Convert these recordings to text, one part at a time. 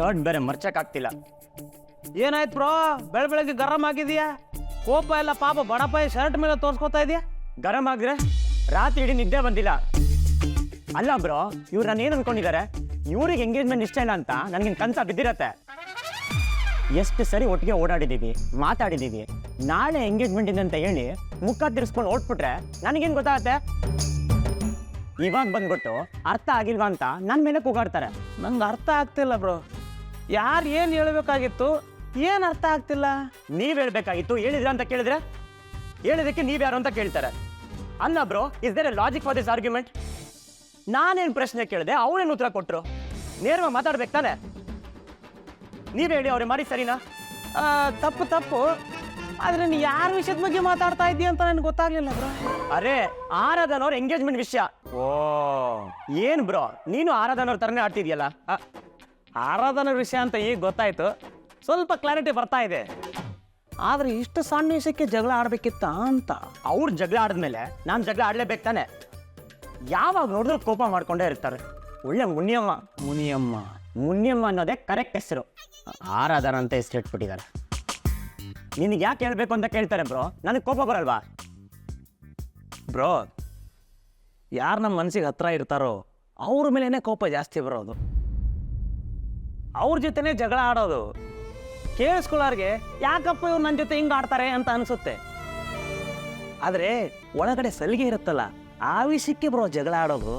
Shirt ಬೇರೆ ಮರ್ಚಕ್ಕಾಗ್ತಿಲ್ಲ. ಏನಾಯ್ತು bro, ಬೆಳಗ್ಗೆ ಗರಂ ಆಗಿದೆಯಾ? ಕೋಪ ಎಲ್ಲ ಪಾಪ ಬಡಪಾಯಿ ಶರ್ಟ್ ಮೇಲೆ ತೋರ್ಸ್ಕೊತಾ ಇದೆಯಾ? ಗರಂ ಆಗಿದ್ರೆ ರಾತ್ರಿ ಇಡೀ ನಿದ್ದೆ ಬಂದಿಲ್ಲ. ಅಲ್ಲ ಬ್ರೋ, ಇವ್ರು ನಾನು ಏನು ಅನ್ಕೊಂಡಿದ್ದಾರೆ, ಇವ್ರಿಗೆ ಎಂಗೇಜ್ಮೆಂಟ್ ಇಷ್ಟ ಇಲ್ಲ ಅಂತ ನನಗಿನ್ ಕನ್ಸ ಬಿದ್ದಿರತ್ತೆ. ಎಷ್ಟು ಸರಿ ಒಟ್ಟಿಗೆ ಓಡಾಡಿದ್ದೀವಿ, ಮಾತಾಡಿದ್ದೀವಿ. ನಾಳೆ ಎಂಗೇಜ್ಮೆಂಟ್ ಇದೆ ಅಂತ ಹೇಳಿ ಮುಖ ತಿರ್ಸ್ಕೊಂಡು ಓಡ್ಬಿಟ್ರೆ ನನಗೇನು ಗೊತ್ತಾಗತ್ತೆ? ಇವಾಗ ಬಂದ್ಬಿಟ್ಟು ಅರ್ಥ ಆಗಿಲ್ವಾ ಅಂತ ನನ್ನ ಮೇಲೆ ಕೂಗಾಡ್ತಾರೆ. ನಂಗೆ ಅರ್ಥ ಆಗ್ತಿಲ್ಲ ಬ್ರೋ. ಯಾರು ಏನು ಹೇಳ್ಬೇಕಾಗಿತ್ತು, ಏನು ಅರ್ಥ ಆಗ್ತಿಲ್ಲ? ನೀವ್ ಹೇಳ್ಬೇಕಾಗಿತ್ತು. ಹೇಳಿದ್ರ ಅಂತ ಕೇಳಿದ್ರೆ ಹೇಳಿದಕ್ಕೆ ನೀವ್ ಯಾರು ಅಂತ ಕೇಳ್ತಾರೆ. ಅಲ್ಲ bro, is there a logic for this argument? ನಾನೇನು ಪ್ರಶ್ನೆ ಕೇಳಿದೆ, ಅವಳೇನು ಉತ್ತರ ಕೊಟ್ರು? ನೇರವಾಗಿ ಮಾತಾಡ್ಬೇಕು ತಾನೆ? ನೀವ್ ಹೇಳಿ, ಅವ್ರಿಗೆ ಮಾಡಿ ಸರಿನಾ? ತಪ್ಪು. ಆದ್ರೆ ನೀ ಯಾರ ವಿಷಯದ ಬಗ್ಗೆ ಮಾತಾಡ್ತಾ ಇದ್ದೀಯ ಅಂತ ನನಗೆ ಗೊತ್ತಾಗ್ಲಿಲ್ಲ ಬ್ರೋ. ಅರೆ, ಆರಾಧನ್ ಅವ್ರ ಎಂಗೇಜ್ಮೆಂಟ್ ವಿಷಯ. ಓ, ಏನ್ ಬ್ರೋ, ನೀನು ಆರಾಧನ್ ಅವ್ರ ತರನೇ ಆಡ್ತಿದ್ಯಲ್ಲ? ಆರಾಧನಾ ವಿಷಯ ಅಂತ ಈಗ ಗೊತ್ತಾಯ್ತು, ಸ್ವಲ್ಪ ಕ್ಲಾರಿಟಿ ಬರ್ತಾ ಇದೆ. ಆದ್ರೆ ಇಷ್ಟು ಸಣ್ಣ ವಿಷಯಕ್ಕೆ ಜಗಳ ಆಡ್ಬೇಕಿತ್ತ ಅಂತ? ಅವ್ರು ಜಗಳ ಆಡಿದ್ಮೇಲೆ ನಾನು ಜಗಳ ಆಡ್ಲೇಬೇಕು ತಾನೆ? ಯಾವಾಗ ನೋಡಿದ್ರು ಕೋಪ ಮಾಡ್ಕೊಂಡೇ ಇರ್ತಾರೆ. ಒಳ್ಳೆ ಮುನಿಯಮ್ಮ ಅನ್ನೋದೇ ಕರೆಕ್ಟ್ ಹೆಸರು. ಆರಾಧನ ಅಂತ ಹೆಸರು ಇಟ್ಬಿಟ್ಟಿದ್ದಾರೆ. ನಿನಗೆ ಯಾಕೆ ಹೇಳ್ಬೇಕು ಅಂತ ಕೇಳ್ತಾರೆ ಬ್ರೋ, ನನಗೆ ಕೋಪ ಬರಲ್ವಾ? ಬ್ರೋ, ಯಾರು ನಮ್ಮ ಮನಸ್ಸಿಗೆ ಹತ್ರ ಇರ್ತಾರೋ ಅವ್ರ ಮೇಲೇನೆ ಕೋಪ ಜಾಸ್ತಿ ಬರೋದು, ಅವ್ರ ಜೊತೆನೇ ಜಗಳ ಆಡೋದು. ಕೇಳಿಸ್ಕೊಳ್ಳೋರ್ಗೆ ಯಾಕಪ್ಪ ಇವ್ರು ನನ್ನ ಜೊತೆ ಹಿಂಗೆ ಆಡ್ತಾರೆ ಅಂತ ಅನಿಸುತ್ತೆ. ಆದರೆ ಒಳಗಡೆ ಸಲಿಗೆ ಇರುತ್ತಲ್ಲ, ಆ ವಿಷಯಕ್ಕೆ ಬ್ರೋ ಜಗಳ ಆಡೋದು.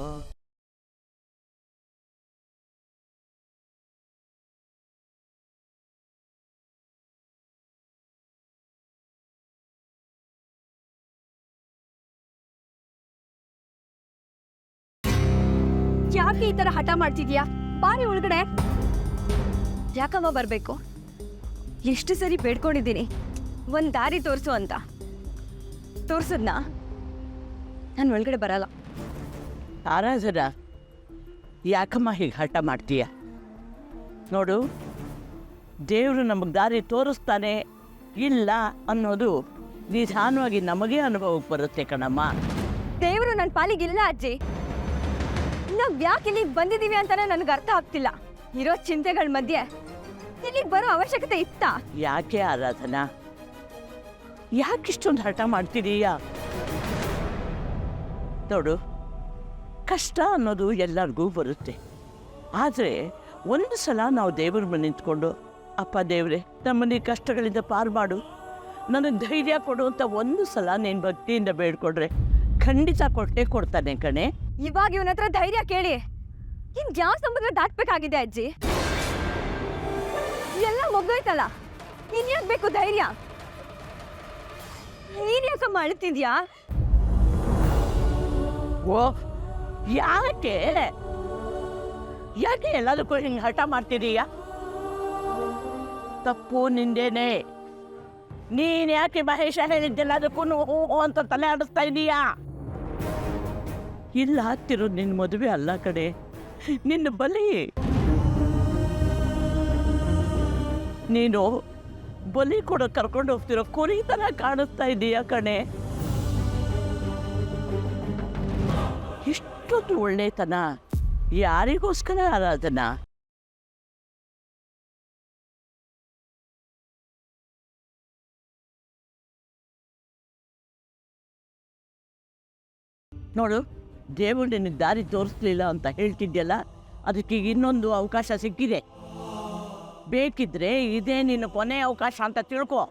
ಯಾಕೆ ಈ ತರ ಹಠ ಮಾಡ್ತಿದ್ಯಾ? ಬಾರಿ ಒಳಗಡೆ. ಯಾಕಮ್ಮ ಬರ್ಬೇಕು? ಎಷ್ಟು ಸರಿ ಬೇಡ್ಕೊಂಡಿದ್ದೀನಿ ಒಂದ್ ದಾರಿ ತೋರಿಸು ಅಂತ. ತೋರ್ಸದ್ನಾ? ನಾನು ಒಳಗಡೆ ಬರಲ್ಲ. ಆರಾಧನ, ಯಾಕಮ್ಮ ಹೀಗೆ ಹಠ ಮಾಡ್ತೀಯ? ನೋಡು, ದೇವರು ನಮಗೆ ದಾರಿ ತೋರಿಸ್ತಾನೆ ಇಲ್ಲ ಅನ್ನೋದು ನಿಧಾನವಾಗಿ ನಮಗೆ ಅನುಭವಕ್ಕೆ ಬರುತ್ತೆ ಕಣಮ್ಮ. ದೇವರು ನನ್ನ ಪಾಲಿಗಿಲ್ಲ ಅಜ್ಜಿ. ನಾವ್ ಯಾಕೆ ಇಲ್ಲಿಗೆ ಬಂದಿದೀವಿ ಅಂತಾನೆ ನನಗೆ ಅರ್ಥ ಆಗ್ತಿಲ್ಲ. ಇರೋ ಚಿಂತೆಗಳ ಮಧ್ಯೆ ಇಲ್ಲಿಗೆ ಬರೋ ಅವಶ್ಯಕತೆ ಇತ್ತಾ? ಯಾಕೆ ಆರಾಧನಾ, ಯಾಕಿಷ್ಟೊಂದು ಹಠ ಮಾಡ್ತಿದೀಯಾ? ನೋಡು, ಕಷ್ಟ ಅನ್ನೋದು ಎಲ್ಲರಿಗೂ ಬರುತ್ತೆ. ಆದರೆ ಒಂದು ಸಲ ನಾವು ದೇವ್ರ ಮನೆ ನಿಂತ್ಕೊಂಡು, ಅಪ್ಪ ದೇವ್ರೆ, ನಮ್ಮನ್ನ ಕಷ್ಟಗಳಿಂದ ಪಾರು ಮಾಡು, ನನಗೆ ಧೈರ್ಯ ಕೊಡು ಅಂತ ಒಂದು ಸಲ ನೀನು ಭಕ್ತಿಯಿಂದ ಬೇಡ್ಕೊಂಡ್ರೆ ಖಂಡಿತ ಕೊಟ್ಟೇ ಕೊಡ್ತಾನೆ ಕಣೆ. ಇವಾಗ ಇವನ ಹತ್ರ ಧೈರ್ಯ ಕೇಳಿ ಇನ್ ಯಾವ ಸಮುದ್ರ ದಾಟ್ಬೇಕಾಗಿದೆ ಅಜ್ಜಿ? ಎಲ್ಲ ಮುಗ್ದೋಯ್ತಲ್ಲ, ಇನ್ಯಾಕ್ ಬೇಕು ಧೈರ್ಯ? ನೀನ್ ಯಾಕಮ್ಮ ಅಳ್ತಿದ್ಯಾ? ಓ, ಯಾಕೆ ಎಲ್ಲದಕ್ಕೂ ಹಿಂಗೆ ಹಠ ಮಾಡ್ತಿದೀಯ? ತಪ್ಪು ನಿಂದೇನೆ. ನೀನ್ ಯಾಕೆ ಮಹೇಶ ಹೇಳಿದ್ದೆಲ್ಲದಕ್ಕೂ ಹೂ ಅಂತ ತಲೆ ಆಡಿಸ್ತಾ ಇದೀಯಾ? ಇಲ್ಲ, ಹತ್ತಿರೋದು ನಿನ್ನ ಮದುವೆ ಅಲ್ಲ ಕಡೆ, ನಿನ್ನ ಬಲಿ. ನೀನು ಬಲಿ ಕೊಡೋ ಕರ್ಕೊಂಡು ಹೋಗ್ತಿರೋ ಕುರಿ ಥರ ಕಾಣಿಸ್ತಾ ಇದೀಯ ಕಣೆ. ಇಷ್ಟೊಂದು ಒಳ್ಳೆತನ ಯಾರಿಗೋಸ್ಕರ ಆರಾಧನಾ? ನೋಡು, ದೇವರು ನಿನಗೆ ದಾರಿ ತೋರಿಸ್ಲಿಲ್ಲ ಅಂತ ಹೇಳ್ತಿದ್ಯಲ್ಲ, ಅದಕ್ಕೆ ಇನ್ನೊಂದು ಅವಕಾಶ ಸಿಕ್ಕಿದೆ. ಬೇಕಿದ್ರೆ ಇದೇ ನಿನ್ನ ಕೊನೆ ಅವಕಾಶ ಅಂತ ತಿಳ್ಕೊ.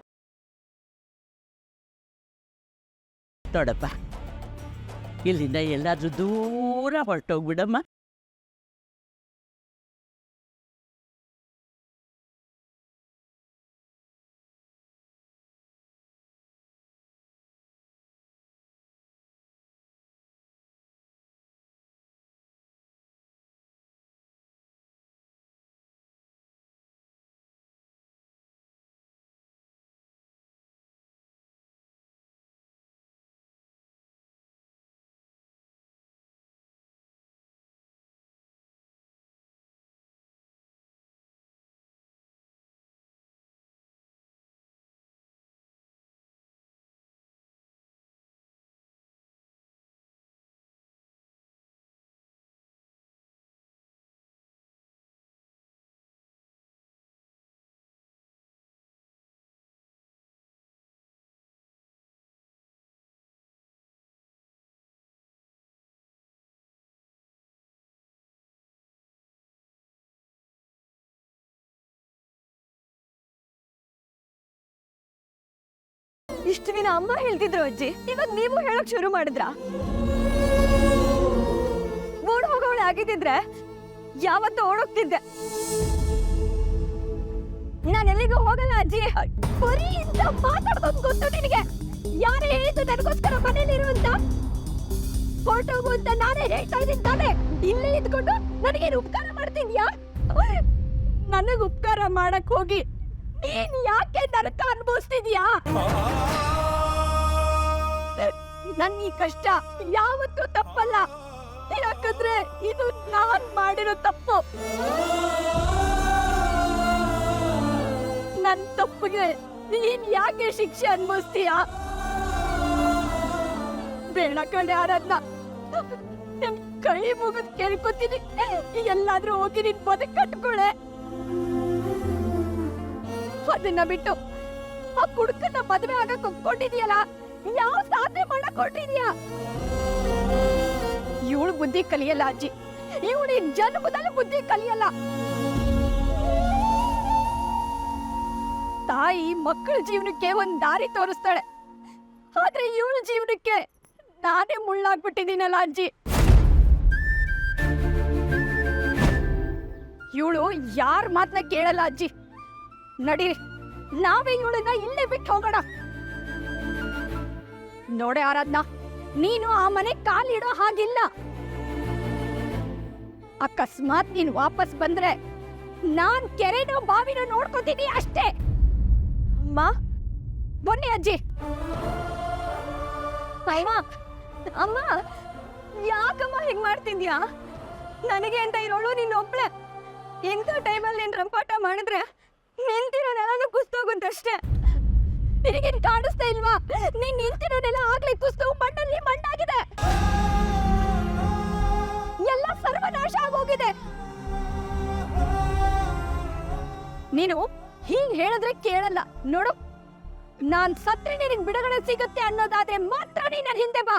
ನೋಡಪ್ಪ, ಇಲ್ಲಿಂದ ಎಲ್ಲಾದ್ರೂ ದೂರ ಹೊರಟೋಗ್ಬಿಡಮ್ಮ. ಇಷ್ಟು ದಿನ ಅಮ್ಮ ಹೇಳ್ತಿದ್ರು ಅಜ್ಜಿ, ಇವಾಗ ನೀವು ಹೇಳಕ್ ಶುರು ಮಾಡಿದ್ರ? ಓಡ್ ಹೋಗೋಳೆ ಆಗಿದ್ದಿದ್ರೆ ಯಾವತ್ತೂ ಓಡೋಗ್ತಿದ್ದೆ. ನಾನು ಎಲ್ಲಿಗೂ ಹೋಗಲ್ಲ ಅಜ್ಜಿ. ಬರೀ ಇಂತ ಮಾತಾಡೋದು ಗೊತ್ತು ನಿನಗೆ? ಯಾರೇ ಹೇಳಿದ್ದು ನನಗೋಸ್ಕರ ಮನೇಲಿ ಇರುವಂತ? ಹೊರಟೋಗು ಅಂತ ನಾನೇ ಹೇಳ್ತಾ ಇದ್ದೀನಿ ತಾನೆ? ಇಲ್ಲೇ ಇದ್ಕೊಂಡು ನನಗೇನು ಉಪಕಾರ ಮಾಡ್ತಿದ್ಯಾ? ನನಗ್ ಉಪಕಾರ ಮಾಡಕ್ ಹೋಗಿ ನೀನ್ ಯಾಕೆ ನರಕ ಅನುಭವಿಸ್ತಿದ್ಯಾ? ನನ್ನ ಈ ಕಷ್ಟ ಯಾವತ್ತೂ ತಪ್ಪಲ್ಲ, ಯಾಕಂದ್ರೆ ಇದು ನಾನ್ ಮಾಡಿರೋ ತಪ್ಪು. ನನ್ ತಪ್ಪಿಗೆ ನೀನ್ ಯಾಕೆ ಶಿಕ್ಷೆ ಅನುಭವಿಸ್ತೀಯಾ? ಬೇಡ ಕಣೆ ಆರಾಧ್ನ, ನಿಮ್ ಕೈ ಮುಗಿದ್ ಕೇಳ್ಕೊತೀನಿ, ಎಲ್ಲಾದ್ರೂ ಹೋಗಿ ನಿನ್ ಬದುಕು ಕಟ್ಕೊಳೆ. ಅದನ್ನ ಬಿಟ್ಟು ಆ ಕುಡುಕನ್ನ ಮದುವೆ ಆಗಕ್ ಒಪ್ಕೊಂಡಿದ್ಯಲ್ಲ, ಯಾವ ಸಾಧನೆ ಮಾಡಕ್ ಹೊರಟಿದ್ಯಾ? ಇವಳು ಬುದ್ಧಿ ಕಲಿಯಲ್ಲ ಅಜ್ಜಿ, ಇವಳು ಜನ್ಮದಲ್ಲಿ ಬುದ್ಧಿ ಕಲಿಯಲ್ಲ. ತಾಯಿ ಮಕ್ಕಳ ಜೀವನಕ್ಕೆ ಒಂದ್ ದಾರಿ ತೋರಿಸ್ತಾಳೆ, ಆದ್ರೆ ಇವಳ ಜೀವನಕ್ಕೆ ನಾನೇ ಮುಳ್ಳಾಗ್ಬಿಟ್ಟಿದ್ದೀನಲ್ಲ ಅಜ್ಜಿ. ಇವಳು ಯಾರ ಮಾತನ್ನ ಕೇಳಲ್ಲ ಅಜ್ಜಿ. ನಡೀರಿ, ನಾವೇ ಇವಳನ್ನ ಇಲ್ಲೇ ಬಿಟ್ಟು ಹೋಗೋಣ. ನೋಡೆ ಆರಾಧ್ನ, ನೀನು ಆ ಮನೆ ಕಾಲಿಡೋ ಹಾಗಿಲ್ಲ. ಅಕಸ್ಮಾತ್ ನೀನ್ ವಾಪಸ್ ಬಂದ್ರೆ ನಾನ್ ಕೆರೆನೋ ಬಾವಿನೋ ನೋಡ್ಕೊತೀನಿ ಅಷ್ಟೇ. ಅಮ್ಮ, ಬನ್ನಿ ಅಜ್ಜಿ. ಅಮ್ಮ, ಅಮ್ಮ, ಯಾಕಮ್ಮ ಹಿಂಗ್ ಮಾಡ್ತಿದ್ಯಾ? ನನಗೆ ಅಂತ ಇರೋಳು ನೀನೊಬ್ಳೆ. ಎಂತ ಟೈಮಲ್ಲಿ ನೀನ್ ರಂಪಾಟ ಮಾಡಿದ್ರೆ ನಿಂತಿರೋನೆಲ್ಲ ಕುಸ್ತೋಗುತ್ತಷ್ಟೇ. ನಿನಗೇನ್ ಕಾಣಿಸ್ತಾ ಇಲ್ವಾ? ನೀನ್ ನಿಂತಿರೋನೆಲ್ಲ ಆಗ್ಲೇ ಕುಸ್ತೋ ಮಣ್ಣಲ್ಲಿ ಮಣ್ಣಾಗಿದೆ, ಎಲ್ಲ ಸರ್ವನಾಶ ಆಗೋಗಿದೆ. ನೀನು ಹೀಗ್ ಹೇಳಿದ್ರೆ ಕೇಳಲ್ಲ ನೋಡು. ನಾನ್ ಸತ್ರೆ ನಿನಗೆ ಬಿಡುಗಡೆ ಸಿಗುತ್ತೆ ಅನ್ನೋದಾದ್ರೆ ಮಾತ್ರ ನೀನ್ ನನ್ ಹಿಂದೆ ಬಾ.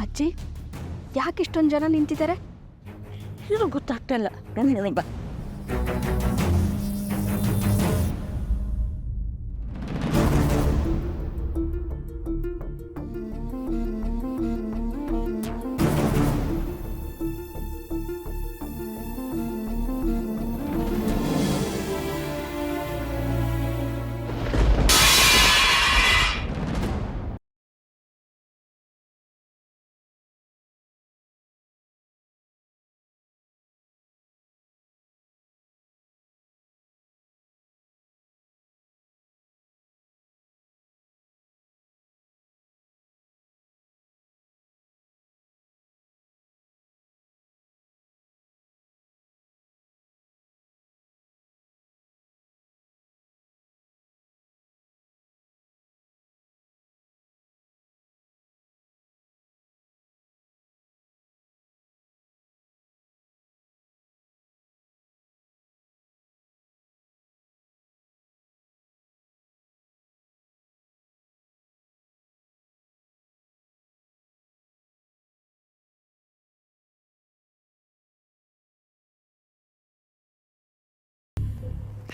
ಅಜ್ಜಿ, ಯಾಕೆ ಇಷ್ಟೊಂದು ಜನ ನಿಂತಿದ್ದಾರೆ? ಏನು ಗೊತ್ತಾಗ್ತಾ ಇಲ್ಲ. ಬಾ.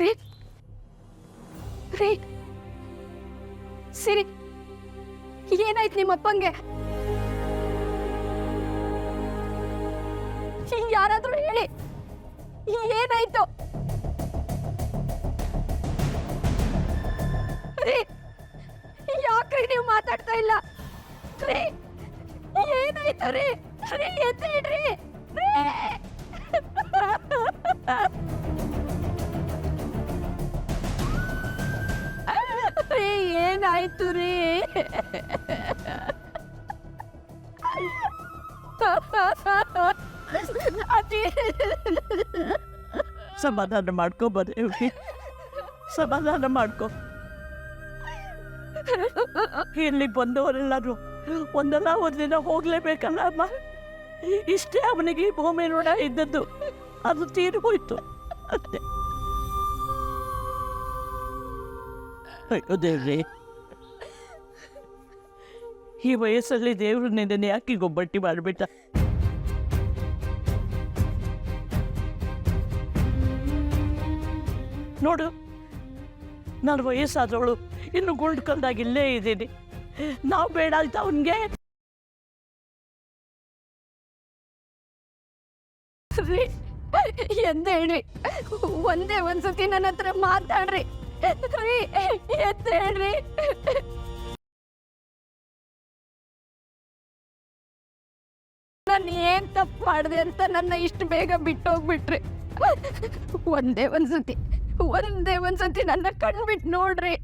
ರೀ ರೀ ಸಿರಿ, ಏನಾಯ್ತು ನಿಮ್ಮಪ್ಪಂಗೆ? ಯಾರಾದ್ರೂ ಹೇಳಿ, ಏನಾಯ್ತು? ರೀ, ಯಾಕ್ರಿ ನೀವು ಮಾತಾಡ್ತಾ ಇಲ್ಲ? ರೀ, ಏನಾಯ್ತು ರೀ? ಎತ್ತಿಡ್ರಿ ಏನಾಯ್ತು ರೀ? ಸಮಾಧಾನ ಮಾಡ್ಕೊ ಬದೇವ್ರಿ, ಸಮಾಧಾನ ಮಾಡ್ಕೊ. ಇಲ್ಲಿ ಬಂದವರೆಲ್ಲರೂ ಒಂದಲ್ಲ ಒಂದಿನ ಹೋಗ್ಲೇಬೇಕಲ್ಲ ಅಮ್ಮ. ಇಷ್ಟೇ ಅವನಿಗೆ ಈ ಭೂಮಿ ಋಣ ಇದ್ದದ್ದು, ಅದು ತೀರಿ ಹೋಯ್ತು ಅಷ್ಟೇ. ಅಯ್ಯೋ ದೇವ್ರಿ, ಈ ವಯಸ್ಸಲ್ಲಿ ದೇವ್ರು ನಿನ್ನನ್ನು ಯಾಕೆ ಗೊಬ್ಬಟ್ಟಿ ಮಾಡಿಬಿಟ್ಟ? ನೋಡು, ನಾನು ವಯಸ್ಸಾದವಳು, ಇನ್ನು ಗುಂಡು ಕಂದಾಗ ಇಲ್ಲೇ ಇದ್ದೀನಿ. ನಾವು ಬೇಡ ಅಂತ ಅವನಿಗೆ ಎದ್ದೇಳ್ರಿ, ಒಂದೇ ಒಂದ್ಸತಿ ನನ್ನ ಹತ್ರ ಮಾತಾಡ್ರಿ. ಎದ್ದೇಳ್ರಿ. ನಾನು ಏನ್ ತಪ್ಪು ಮಾಡಿದೆ ಅಂತ ನನ್ನ ಇಷ್ಟು ಬೇಗ ಬಿಟ್ಟೋಗ್ಬಿಟ್ರಿ. ಒಂದೇ ಒಂದ್ಸತಿ ನನ್ನ ಕಣ್ಬಿಟ್ಟು ನೋಡ್ರಿ.